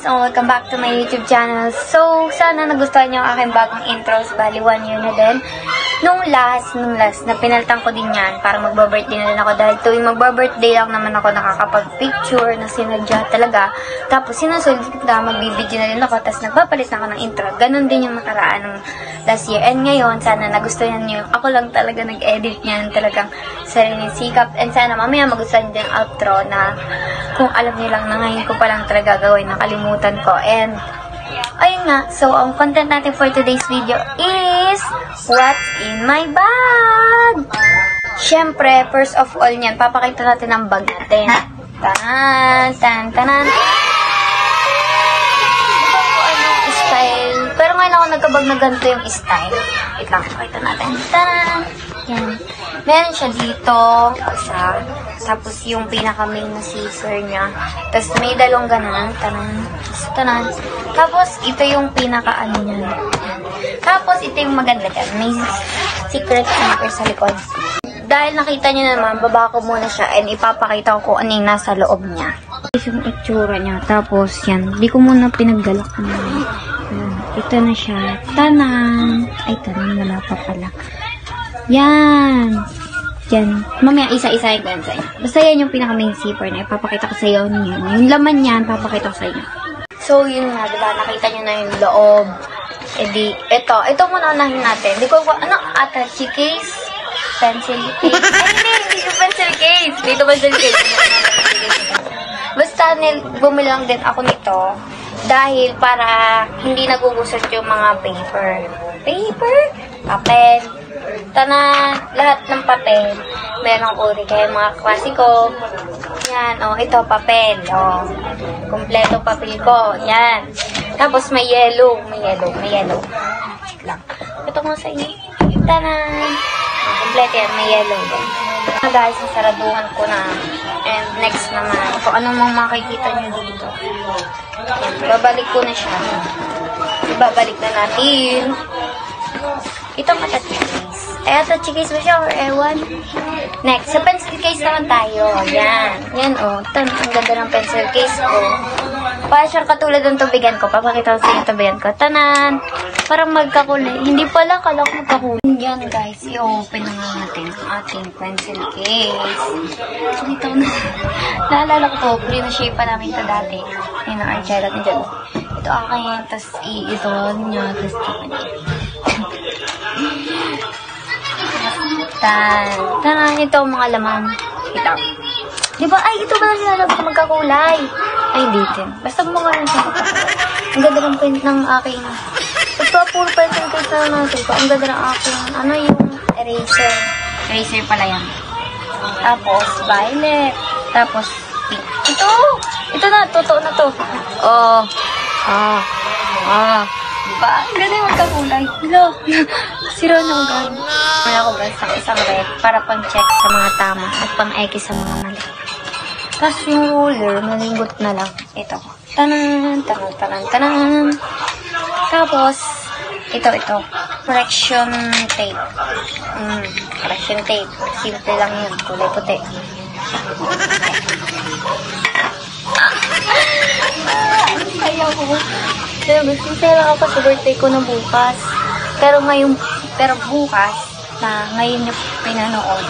and welcome back to my YouTube channel. So, sana nagustuhan niyo ang aking bagong intros. Bali, 1 year na din. Nung last na pinaltan ko din yan para magba-birthday na din ako. Dahil tuwing magba-birthday lang naman ako nakakapag-picture na sinadya talaga. Tapos, sinusulit na magbibideo na din ako. Tapos, nagpapalit na ako ng intro. Ganon din yung nakaraan ng last year. And ngayon, sana nagustuhan niyo. Ako lang talaga nag-edit niyan. Talagang sariling sikap. And sana mamaya magustuhan niyo din yung outro na kung alam niyo lang na ngayon ko palang talaga gawin. Nakalimutan ko. And, ayun nga. So, ang content natin for today's video is what's in my bag? Siyempre, first of all niyan, papakita natin ang bag natin. Tanan, tanan, tanan. Diba ko anong style? Pero ngayon ako nagkabag na ganito yung style. Wait lang, pakita natin. Tanan! Yan. Meron siya dito. Isa. Tapos yung pinaka-main na zipper niya. Tapos may dalawang ganan. Tanan. Tanan. Tapos ito yung pinaka-ano niya. Tapos ito yung maganda dyan. May secret zipper sa likod. Dahil nakita niyo naman, baba ko muna siya and ipapakita ko kung ano yung nasa loob niya. Ito yung itsura niya. Tapos yan. Di ko muna pinaggalak na. Ito na siya. Tanan. Ay, tanan. Wala pa pala. Yan. Yan. Mamaya isa-isa yung ganyan sa inyo. Basta yan yung pinaka-main zipper na ipapakita ko sa iyo niyo. Yung laman yan, papakita ko sa inyo. So, yun nga, diba? Nakita nyo na yung loob. E di, ito muna unahin natin. Di ko, ano, attache case? Pencil case? Ay, hindi yung pencil case. Dito pencil case. Basta, bumili lang din ako nito. Dahil para hindi nagugusot yung mga paper. Paper? Papel. Lahat ng papel. Merong uri. Kaya mga klasiko. Yan. O, ito, papel. O, kompleto papel ko. Yan. Tapos may yellow. May yellow. Check lang. Ito ko sa inyo. Tanan! Kompleto yan. May yellow. Guys, nasaraduhan ko na. And next naman, kung anong mga makikita nyo dito. Yan. Babalik ko na siya. Ibabalik na natin. Itong attache case. Ay, attache case ba siya or ewan? Next, sa pencil case naman tayo. Yan. Yan, oh. Ang ganda ng pencil case ko. Para siyang katulad ng tubigan ko. Papakita ko sa inyo tubigan ko. Tanan! Parang magkakulay. Hindi pala, kala ko magkakulay. Yan, guys. I-open na nga natin ang ating pencil case. So, dito na. Naalala ko po, pre-shape pa namin ito dati. Yan ang archie natin dyan. Ito akin. Tapos, ito niya. Tapos, ito niya. Tanan, ito ang mga laman. Ito. Diba? Ay, ito ba nilalab ko magkakulay? Ay, hindi din. Basta mga rin siya magkakulay. Ang ganda ng print ng aking... Ito, puro pencil case na natin ko. Ang ganda ng aking... Ano yung eraser? Eraser pala yan. Tapos, violet. Tapos, pink. Ito! Ito na, totoo na to. Oh. Diba? Ang ganda yung magkakulay. Hello. Sira na ako gano'n. Wala ko guys ng isang red para pang-check sa mga tama at pang-eki sa mga mali. Tapos yung ruler, malinggot na lang. Ito. Tanan. Tapos, ito. Correction tape. Correction tape. Simple lang yun. Kulay puti. Ayaw ko. Sincere ako sa birthday ko na bukas. Pero bukas, na ngayon yung pinanood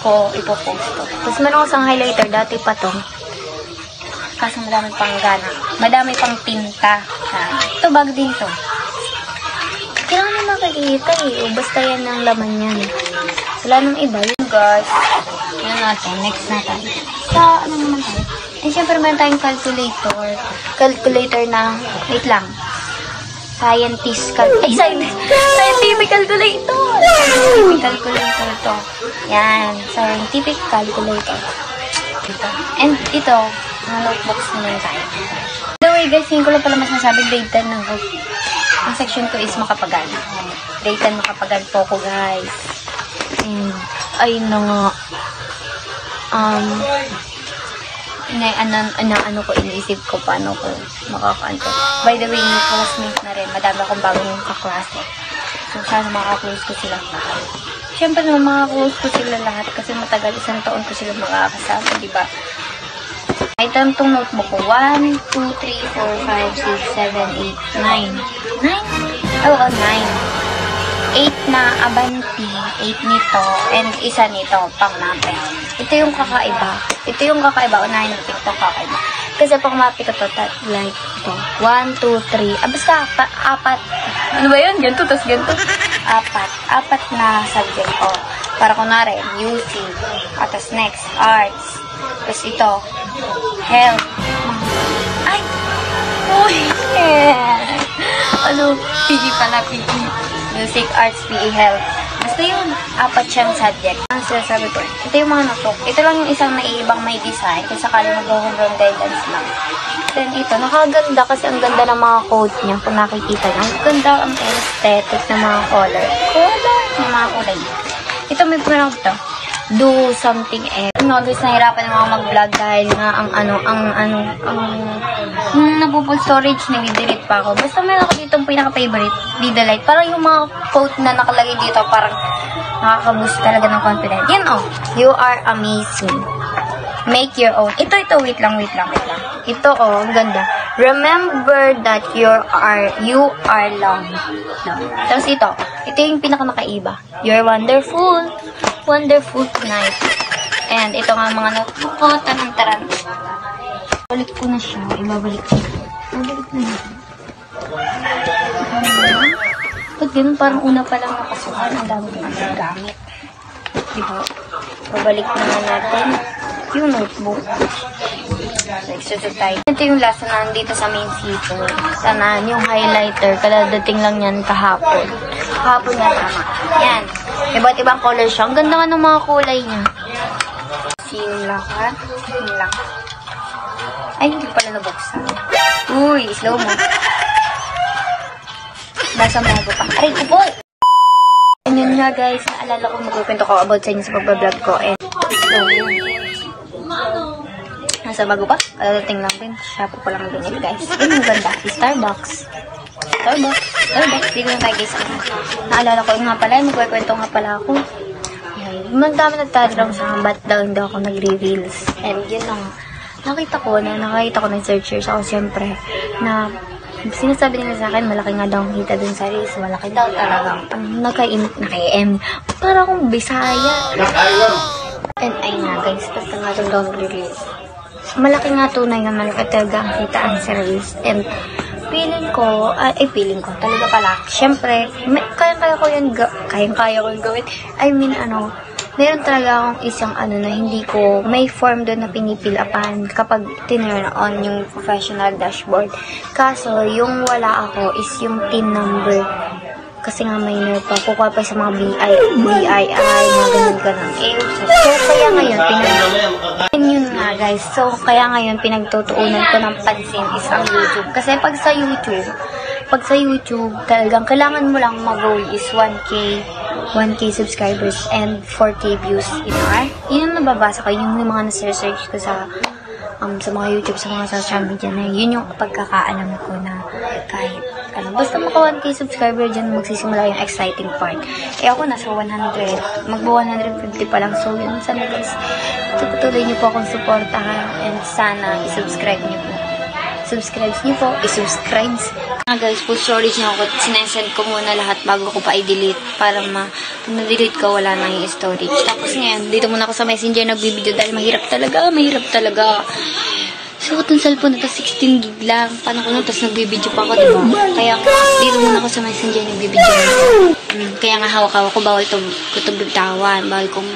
ko, ipopost to. Tapos meron ko sa highlighter, dati pa to. Kaso madami pang gana. Madami pang tinta. Ito, bag din to. Kailangan na makikita eh. Basta yan ang laman yan. Wala nang iba. Yun guys. Yan natin. Next natin. Sa ano naman tayo? Eh, syempre meron tayong calculator. Calculator na, wait lang. Scientific calculator. Scientific calculator to. Yan. Scientific calculator. And ito, mga notebooks naman tayo. By the way guys, hindi ko lang pala masasabi grade 10 ng book. Ang section ko is makapagal. Grade 10 makapagal po ko guys. And, ayun na nga. Ano ko, iniisip ko paano ko makakaanto. By the way, may classmate na rin. Madami akong bagong kaklase. So, sana makaklose ko sila. Siyempre naman, makaklose ko sila lahat kasi matagal, 1 taon ko sila makakasama, diba? Item tong notebook ko. 1, 2, 3, 4, 5, 6, 7, 8, 9. 9? Oo, 9. 8 na abanti, 8 nito, and isa nito, pang mape. Ito yung kakaiba. Ito yung kakaiba. Unahin natin ito kakaiba. Kasi pang mape ko to, like, ito. 1, 2, 3. Basta, 4. Ano ba yun? Ganito, tapos ganito. 4. 4 na subject ko. Para kunwari, music. Tapos next, arts. Tapos ito, health. Ay! Uy! Ano? PE pala, PE. Music, arts, PE, health. Basta yun, 4 siyang subject. Ang sinasabi ko, ito yung mga notebook. Ito lang yung isang naiibang may design kung sakali mag-home guidance lang. Then ito, nakaganda kasi ang ganda ng mga code niya kung nakikita niyo. Ang ganda ang aesthetic ng mga color. Ng mga kulay. Ito may pronoun to. Do something else. Guys, nahirapan ng mga mag-vlog dahil nga ang napupul storage, nag-delete pa ako. Basta meron ako dito pinaka-favorite, D-Delete. Parang yung mga quote na nakalagay dito, parang nakaka-boost talaga ng confidence. Yan you are amazing. Make your own. Ito, wait lang. Ito, ang ganda. Remember that you are loved. No. Tapos ito yung pinaka-nakaiba. You're wonderful. Wonderful tonight. And ito nga mga notebook ko. Tarang. Balik ko na siya. Ibabalik ko. Babalik na yun. Pag ganun, parang una pa lang nakasukan. Ang dami ko ang gamit. Diba? Babalik na natin yung notebook. So, exercise. Ito yung last na nandito sa main season. Sana yung highlighter. Kaladating lang yan kahapon. Kahapon na tama. Yan. Iba't ibang color siya. Ang ganda nga ng mga kulay niya. Yun lang. Ay, hindi pala nabuksan. Uy, slow mo. Nasa mga pa. Aray ko po! And yun nga guys, naalala ko magkukwento ko about sa inyo sa pagbablog ko. And slow mo. Nasa bago pa. Kaladating lang din. Shop ko lang din guys. Yun ang ganda. Starbucks. Dito na tayo guys. Naalala ko nga pala. Magkukwento nga pala ako. Magdami nagtatanong sa ba't daw hindi ako nagre-reels. And yun lang. Nakita ko ng searchers ako siyempre na sinasabi nila sa akin malaki nga daw ang kita dun sa reels. Malaki daw talaga. Naka-M. Para akong Bisaya. And ay nga guys. Basta nga daw nagre-reels. Malaki nga tunay nga malaki talaga ang kitaan sa reels. And feeling ko talaga pala. Siyempre, kaya ko yun gawin. I mean, meron talaga akong isang na hindi ko, may form doon na pinipilapan kapag tinurn on yung professional dashboard. Kaso, yung wala ako is yung team number. Kasi nga minor pa, kukuha pa sa mga BII, mga ganun. So, kaya ngayon, pinagtutuunan ko ng pansin is ang YouTube. Kasi pag sa YouTube, talagang kailangan mo lang mag-goal is 1K subscribers and 4K views. Yun ang nababasa ko, yun yung mga nasa-search ko sa mga YouTube, sa mga social media na yun yung pagkakaalam ko na kahit basta maka 1K subscriber dyan magsisimula yung exciting part. Ako nasa 100, magbo 150 pa lang. So yun, sana guys, tutuloy niyo po akong supportahan and sana i-subscribe niyo po. I-subscribe. Guys, full storage na ako. Sinesend ko muna lahat bago ko pa i-delete para pag na-delete ko, wala na yung storage. Tapos ngayon, dito muna ako sa Messenger nagbibideo dahil mahirap talaga. So, itong cellphone na to, 16 gig lang. Paano ko nun? Tapos nagbibideo pa ako, diba? Kaya dito muna ako sa Messenger nagbibideo. Kaya nga hawak-hawak ko, bawal itong bitawan. Bawal kong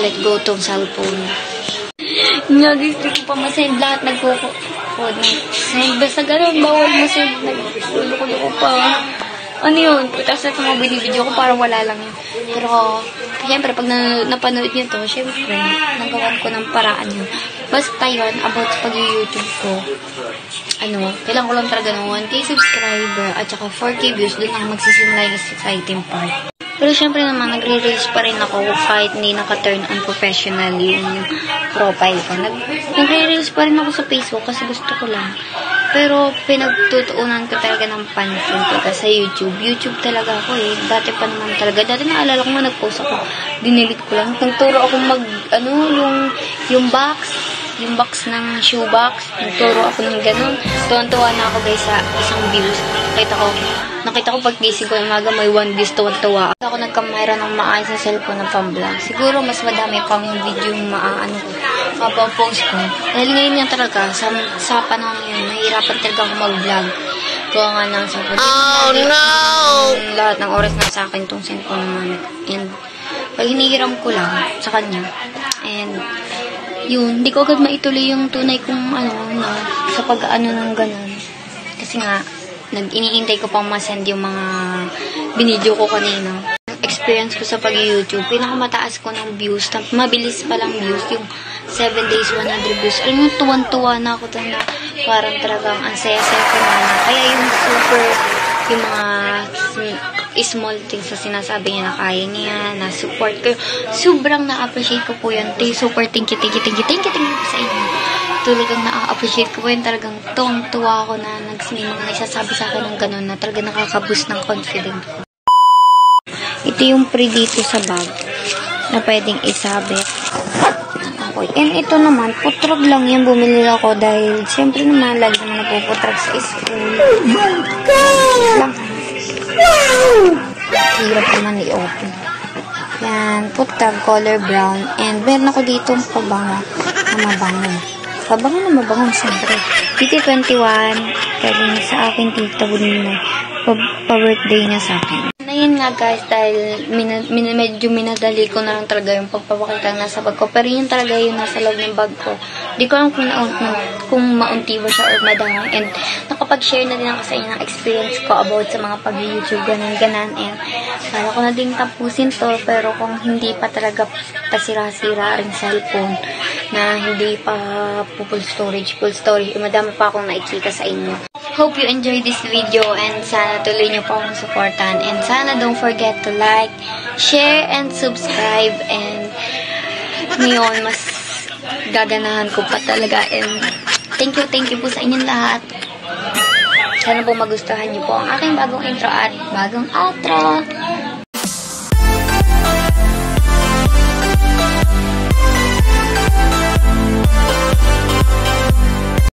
let go itong cellphone. Nga guys, di ko pa masend lahat. Basta ganun, bawal masend. Nagluko-luko pa. Ano yun? Tapos ito mga binibideo ko, parang wala lang yun. Pero, siyempre, pag napanood nyo to, siyempre, nagawan ko ng paraan yun. Basta yun, about sa pag-YouTube ko, kailangan ko lang talaga ng 1K subscriber at saka 4K views, doon ako magsisimula yung exciting part. Pero syempre naman, nagre-reels pa rin ako kahit hindi naka-turn on professional yung profile ko. Nagre-reels pa rin ako sa Facebook kasi gusto ko lang. Pero pinagtutuunan ko talaga ng pansin ko sa YouTube. YouTube talaga ako eh. Dati pa naman talaga. Dati naalala ko nga nag-post ako. Dinilit ko lang. Nagturo ako yung box. yung box ng shoebox. Nagturo ako ng ganun. Tuwan-tuwa na ako guys sa isang views. Nakita ko pag gising ko umaga may 1 views, tuwan-tuwa. Ako nagkamera ng maayos sa cellphone ng pang-vlog. Siguro mas madami pang video yung mapapost ko. Dahil ngayon yan talaga, sa panahon ngayon, nahihirapan talaga ako mag-vlog. Gawa nga ng cellphone. Oh no! Lahat ng oras na sa akin itong cellphone naman. And pag hinihiram ko lang sa kanya. And yun, hindi ko agad maituloy yung tunay kong sa pag-ano ng ganun. Kasi nga, iniintay ko pang masend yung mga binidyo ko kanina. Experience ko sa pag-YouTube, pinakamataas ko ng views, mabilis pa lang views, yung 7 days, 100 views. Alam mo, tuwan-tuwa na ako doon na parang talagang ang saya-saya ko na. Kaya yung super, yung mga small things na sinasabi niya na kaya niya, na support ko. Sobrang na-appreciate ko po yan. Super thank you sa inyo. Talagang na-appreciate ko po yan. Talagang tuwang-tuwa ako na may mga nagsasabi sa akin ng ganun na talagang nakaka-boost ng confidence ko. Ito yung pre dito sa bag na pwedeng isabit. Okay. And ito naman, putrag lang yan. Bumili ako dahil siyempre naman lagi naman napuputrag sa school. Oh my God! Hirap naman i-open. Yan, putrag, color brown. And meron ako dito pabango na mabango. Pabango na mabango, siyempre. Dito 21, kaya sa akin tita Bunina. Pa-birthday niya sa akin. Ayun nga guys, dahil medyo minadali ko na lang talaga yung pagpapakita na nasa bag ko. Pero yun talaga yung nasa loob ng bag ko. Di ko alam kung maunti ba siya or madami. And nakapag-share na din ako sa inyo ng experience ko about sa mga pag-YouTube, ganan. And para ko na din tapusin to. Pero kung hindi pa talaga pasira-sira rin cellphone na hindi pa full storage, madami pa akong naikita sa inyo. Hope you enjoyed this video and sana tuloy niyo po akong supportan. And sana don't forget to like, share, and subscribe. And ngayon, mas gaganahan ko pa talaga. And thank you po sa inyong lahat. Sana po magustuhan niyo po ang aking bagong intro at bagong outro.